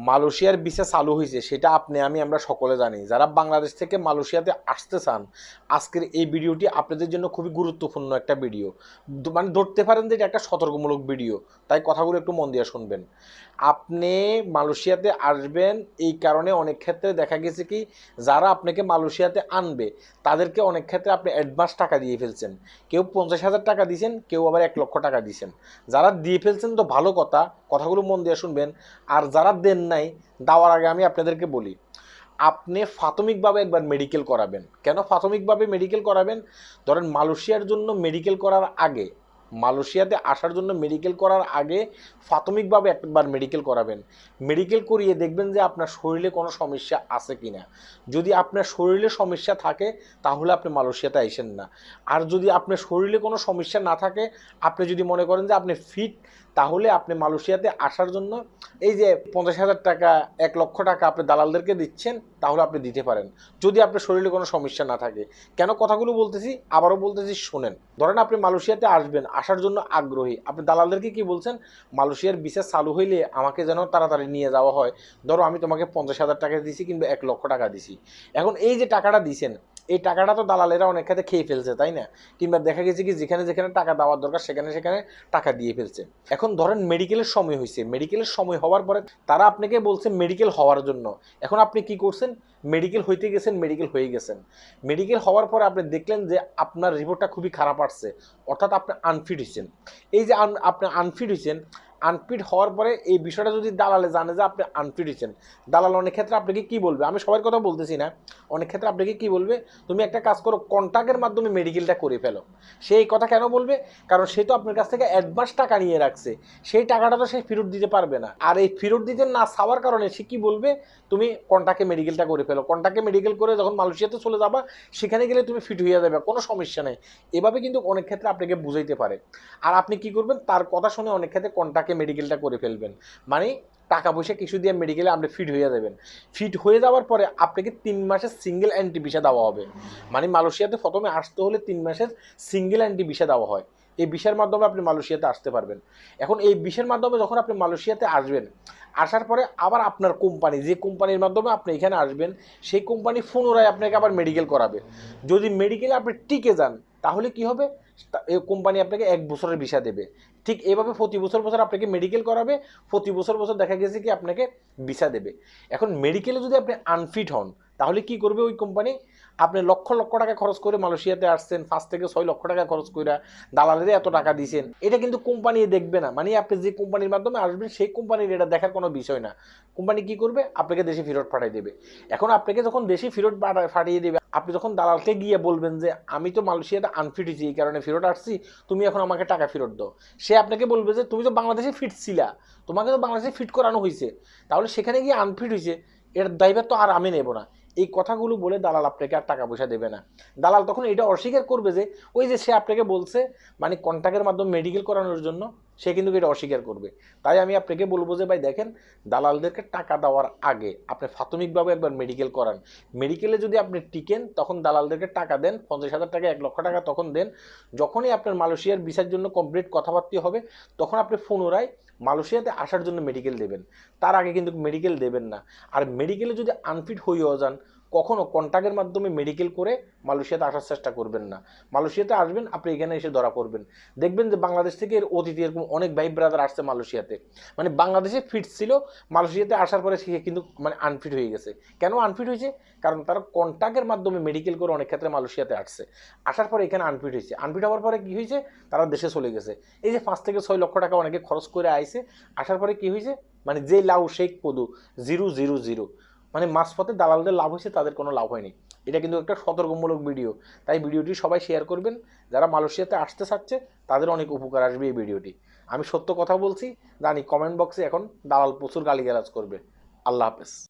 মালয়েশিয়ার ভিসা চালু হয়েছে সেটা আমরা সকলে জানি। যারা বাংলাদেশ থেকে মালয়েশিয়াতে আসতে চান, আজকের এই ভিডিওটি আপনাদের জন্য খুবই গুরুত্বপূর্ণ একটা ভিডিও। মানে ধরতে পারেন যে এটা একটা সতর্কমূলক ভিডিও, তাই কথাগুলো একটু মন দিয়ে শুনবেন। আপনি মালয়েশিয়াতে আসবেন এই কারণে অনেক ক্ষেত্রে দেখা গেছে কি, যারা আপনাকে মালয়েশিয়াতে আনবে তাদেরকে অনেক ক্ষেত্রে আপনি অ্যাডভান্স টাকা দিয়ে ফেলছেন। কেউ 50,000 টাকা দিয়েছেন, কেউ আবার 1 লক্ষ টাকা দিয়েছেন। যারা দিয়ে ফেলছেন তো ভালো কথা, কথাগুলো মন দিয়ে শুনবেন। আর যারা দেন নাই, দেওয়ার আগে আমি আপনাদেরকে বলি, আপনি প্রাথমিকভাবে একবার মেডিকেল করাবেন। কেন প্রাথমিকভাবে মেডিকেল করাবেন? ধরেন মালয়েশিয়ার জন্য মেডিকেল করার আগে, মালয়েশিয়াতে আসার জন্য মেডিকেল করার আগে প্রাথমিকভাবে একবার মেডিকেল করাবেন। মেডিকেল করিয়ে দেখবেন যে আপনার শরীরে কোনো সমস্যা আছে কি না। যদি আপনার শরীরে সমস্যা থাকে তাহলে আপনি মালয়েশিয়াতে আইসেন না। আর যদি আপনার শরীরে কোনো সমস্যা না থাকে, আপনি যদি মনে করেন যে আপনি ফিট, তাহলে আপনি মালয়েশিয়াতে আসার জন্য এই যে 50,000 টাকা 1 লক্ষ টাকা আপনি দালালদেরকে দিচ্ছেন, তাহলে আপনি দিতে পারেন যদি আপনার শরীরে কোনো সমস্যা না থাকে। কেন কথাগুলো বলতেছি, আবারও বলতেছি, শোনেন। ধরেন আপনি মালয়েশিয়াতে আসবেন, আসার জন্য আগ্রহী, আপনি দালালদেরকে কি বলছেন, মালয়েশিয়ার ভিসা চালু হইলে আমাকে যেন তাড়াতাড়ি নিয়ে যাওয়া হয়। ধরো আমি তোমাকে 50,000 টাকা দিছি কিংবা 1 লক্ষ টাকা দিছি। এখন এই যে টাকাটা দিছেন, এই টাকাটা তো দালালেরা অনেক ক্ষেত্রে খেয়ে ফেলছে, তাই না? কিংবা দেখা গেছে কি যেখানে যেখানে টাকা দেওয়ার দরকার সেখানে সেখানে টাকা দিয়ে ফেলছে। এখন ধরেন মেডিকেলের সময় হয়েছে, মেডিকেলের সময় হওয়ার পরে তারা আপনাকে বলছে মেডিকেল হওয়ার জন্য। এখন আপনি কি করছেন, মেডিকেল হইতে গেছেন, মেডিকেল হয়ে গেছেন। মেডিকেল হওয়ার পরে আপনি দেখলেন যে আপনার রিপোর্টটা খুবই খারাপ আসছে, অর্থাৎ আপনি আনফিট হয়েছেন। এই যে আপনি আনফিট হয়েছেন, আনফিট হওয়ার পরে এই বিষয়টা যদি দালালে জানে যে আপনি আনফিট হয়েছেন, দালাল অনেক ক্ষেত্রে আপনাকে কি বলবে, আমি সবার কথা বলতেছি না, অনেক ক্ষেত্রে আপনাকে কি বলবে, তুমি একটা কাজ করো, কন্ট্রাক্টের মাধ্যমে মেডিকেলটা করে ফেলো। সেই কথা কেন বলবে? কারণ সে তো আপনার কাছ থেকে অ্যাডভান্স টাকা নিয়ে রাখছে, সেই টাকাটা তো সে ফেরত দিতে পারবে না। আর এই ফেরত দিতে না চাওয়ার কারণে সে কি বলবে, তুমি কন্ট্রাক্টে মেডিকেলটা করে ফেলো। কন্ট্রাক্টে মেডিকেল করে যখন মালয়েশিয়াতে চলে যাবা, সেখানে গেলে তুমি ফিট হয়ে যাবে, কোনো সমস্যা নেই। এভাবে কিন্তু অনেক ক্ষেত্রে আপনাকে বুঝাইতে পারে। আর আপনি কি করবেন, তার কথা শুনে অনেক ক্ষেত্রে কন্ট্রাক্টে মেডিকেলটা করে ফেলবেন। মানে টাকা পয়সা কিছু দিয়ে মেডিকেলে আপনি ফিট হয়ে যাবেন। ফিট হয়ে যাওয়ার পরে আপনাকে 3 মাসের সিঙ্গেল অ্যান্টি ভিসা দেওয়া হবে। মানে মালয়েশিয়াতে প্রথমে আসতে হলে 3 মাসের সিঙ্গেল অ্যান্টি ভিসা দেওয়া হয়। এই ভিসার মাধ্যমে আপনি মালয়েশিয়াতে আসতে পারবেন। এখন এই ভিসার মাধ্যমে যখন আপনি মালয়েশিয়াতে আসবেন, আসার পরে আবার আপনার কোম্পানি, যে কোম্পানির মাধ্যমে আপনি এখানে আসবেন, সেই কোম্পানি পুনরায় আপনাকে আবার মেডিকেল করাবে। যদি মেডিকেলে আপনি টিকে যান, তাহলে কি হবে, এই কোম্পানি আপনাকে 1 বছরের ভিসা দেবে। ঠিক এভাবে প্রতি বছর বছর আপনাকে মেডিকেল করাবে, প্রতি বছর বছর দেখা গেছে কি আপনাকে ভিসা দেবে। এখন মেডিকেলে যদি আপনি আনফিট হন, তাহলে কি করবে ওই কোম্পানি, আপনি লক্ষ লক্ষ টাকা খরচ করে মালয়েশিয়াতে আসছেন, 5 থেকে 6 লক্ষ টাকা খরচ করে দালালের এত টাকা দিয়েছেন, এটা কিন্তু কোম্পানি দেখবে না। মানে আপনি যে কোম্পানির মাধ্যমে আসবেন সেই কোম্পানির এটা দেখার কোনো বিষয় না। কোম্পানি কি করবে, আপনাকে দেশে ফেরত পাঠিয়ে দেবে। এখন আপনাকে যখন দেশে ফেরত পাঠিয়ে দেবে, আপনি যখন দালালকে গিয়ে বলবেন যে আমি তো মালয়েশিয়াতে আনফিট হয়েছি, এই কারণে ফেরত আসছি, তুমি এখন আমাকে টাকা ফেরত দাও। সে আপনাকে বলবে যে তুমি তো বাংলাদেশে ফিট ছিলা, তোমাকে তো বাংলাদেশে ফিট করানো হয়েছে, তাহলে সেখানে গিয়ে আনফিট হয়েছে, এর দায়ভার তো আর আমি নেব না। এই কথাগুলো বলে দালাল আপনাকে আর টাকা পয়সা দেবে না। দালাল তখন এটা অস্বীকার করবে যে ওই যে সে আপনাকে বলছে, মানে কন্ট্রাক্টের মাধ্যমে মেডিকেল করানোর জন্য, সে কিন্তু এটা অস্বীকার করবে। তাই আমি আপনাকে বলবো যে ভাই দেখেন, দালালদেরকে টাকা দেওয়ার আগে আপনি প্রাথমিকভাবে একবার মেডিকেল করান। মেডিকেলে যদি আপনি টিকেন, তখন দালালদেরকে টাকা দেন, 50,000 টাকা 1 লক্ষ টাকা তখন দেন। যখনই আপনার মালয়েশিয়ার ভিসার জন্য কমপ্লিট কথাবার্তা হবে, তখন আপনি পুনরায় মালয়েশিয়াতে আসার জন্য মেডিকেল দেবেন। তার আগে কিন্তু মেডিকেল দেবেন না। আর মেডিকেলে যদি আনফিট হয়েও যান, কখনো কন্ট্রাক্টের মাধ্যমে মেডিকেল করে মালয়েশিয়াতে আসার চেষ্টা করবেন না। মালয়েশিয়াতে আসবেন, আপনি এখানে এসে ধরা পড়বেন। দেখবেন যে বাংলাদেশ থেকে এর অতীতে এরকম অনেক ভাই ব্রাদার আসছে মালয়েশিয়াতে, মানে বাংলাদেশে ফিট ছিল, মালয়েশিয়াতে আসার পরে সে কিন্তু মানে আনফিট হয়ে গেছে। কেন আনফিট হয়েছে? কারণ তারা কন্ট্রাক্টের মাধ্যমে মেডিকেল করে অনেক ক্ষেত্রে মালয়েশিয়াতে আসছে, আসার পরে এখানে আনফিট হয়েছে। আনফিট হওয়ার পরে কি হয়েছে, তারা দেশে চলে গেছে। এই যে 5 থেকে 6 লক্ষ টাকা অনেকে খরচ করে আইছে, আসার পরে কি হয়েছে, মানে যে লাউ শেখ পদু, 000, মানে মাঝপথে দালালদের লাভ হয়েছে, তাদের কোনো লাভ হয়নি। এটা কিন্তু একটা সতর্কমূলক ভিডিও, তাই ভিডিওটি সবাই শেয়ার করবেন। যারা মালয়েশিয়াতে আসতে চাচ্ছে তাদের অনেক উপকার আসবে এই ভিডিওটি। আমি সত্য কথা বলছি, জানি কমেন্ট বক্সে এখন দালাল প্রচুর গালিগালাজ করবে। আল্লাহ হাফেজ।